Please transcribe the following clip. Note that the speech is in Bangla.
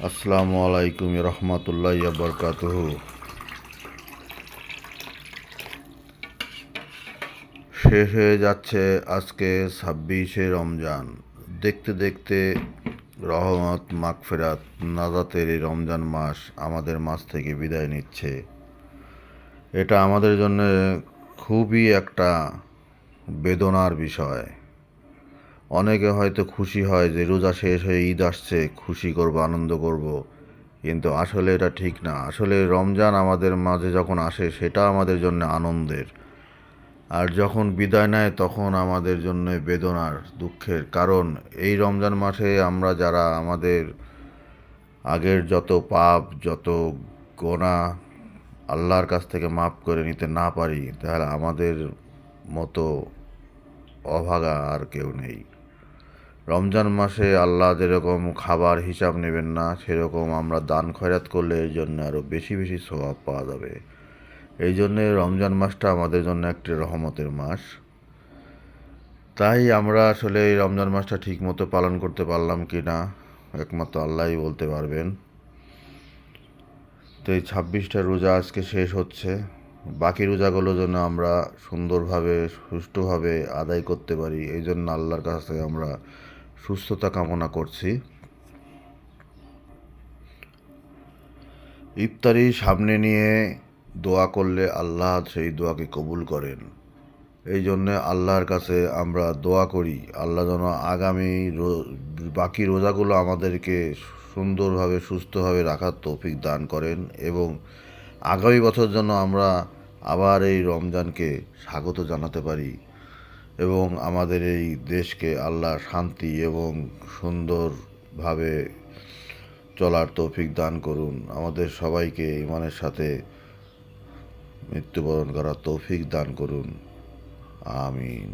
আসসালামু আলাইকুম রহমতুল্লাহ বরকাতুহু। শেষ হয়ে যাচ্ছে আজকে 26শে রমজান। দেখতে দেখতে রহমত, মাগফিরাত, নাজাতের এই রমজান মাস আমাদের মাঝ থেকে বিদায় নিচ্ছে। এটা আমাদের জন্য খুবই একটা বেদনার বিষয়। অনেকে হয়তো খুশি হয় যে রোজা শেষ হয়ে ঈদ আসছে, খুশি করব, আনন্দ করব, কিন্তু আসলে এটা ঠিক না। আসলে রমজান আমাদের মাঝে যখন আসে সেটা আমাদের জন্য আনন্দের, আর যখন বিদায় নেয় তখন আমাদের জন্য বেদনার, দুঃখের। কারণ এই রমজান মাসে আমরা যারা আমাদের আগের যত পাপ, যত গোনাহ আল্লাহর কাছ থেকে মাফ করে নিতে না পারি, তাহলে আমাদের মতো অভাগা আর কেউ নেই। রমজান মাসে আল্লাহ যেরকম খাবার হিসাব নেবেন না, সেরকম আমরা দান খয়রাত করলে এর জন্য আরও বেশি বেশি সওয়াব পাওয়া যাবে। এই জন্যে রমজান মাসটা আমাদের জন্য একটি রহমতের মাস। তাই আমরা আসলে এই রমজান মাসটা ঠিক মতো পালন করতে পারলাম কি না, একমাত্র আল্লাহই বলতে পারবেন। তো এই 26টা রোজা আজকে শেষ হচ্ছে। বাকি রোজাগুলো যেন আমরা সুন্দরভাবে, সুষ্ঠুভাবে আদায় করতে পারি, এই জন্য আল্লাহর কাছে আমরা সুস্থতা কামনা করছি। ইফতারি সামনে নিয়ে দোয়া করলে আল্লাহ সেই দোয়াকে কবুল করেন। এই জন্যে আল্লাহর কাছে আমরা দোয়া করি, আল্লাহ যেন আগামী বাকি রোজাগুলো আমাদেরকে সুন্দরভাবে, সুস্থভাবে রাখার তৌফিক দান করেন, এবং আগামী বছর যেন আমরা আবার এই রমজানকে স্বাগত জানাতে পারি, এবং আমাদের এই দেশকে আল্লাহ শান্তি এবং সুন্দরভাবে চলার তৌফিক দান করুন। আমাদের সবাইকে ইমানের সাথে মৃত্যুবরণ করার তৌফিক দান করুন। আমিন।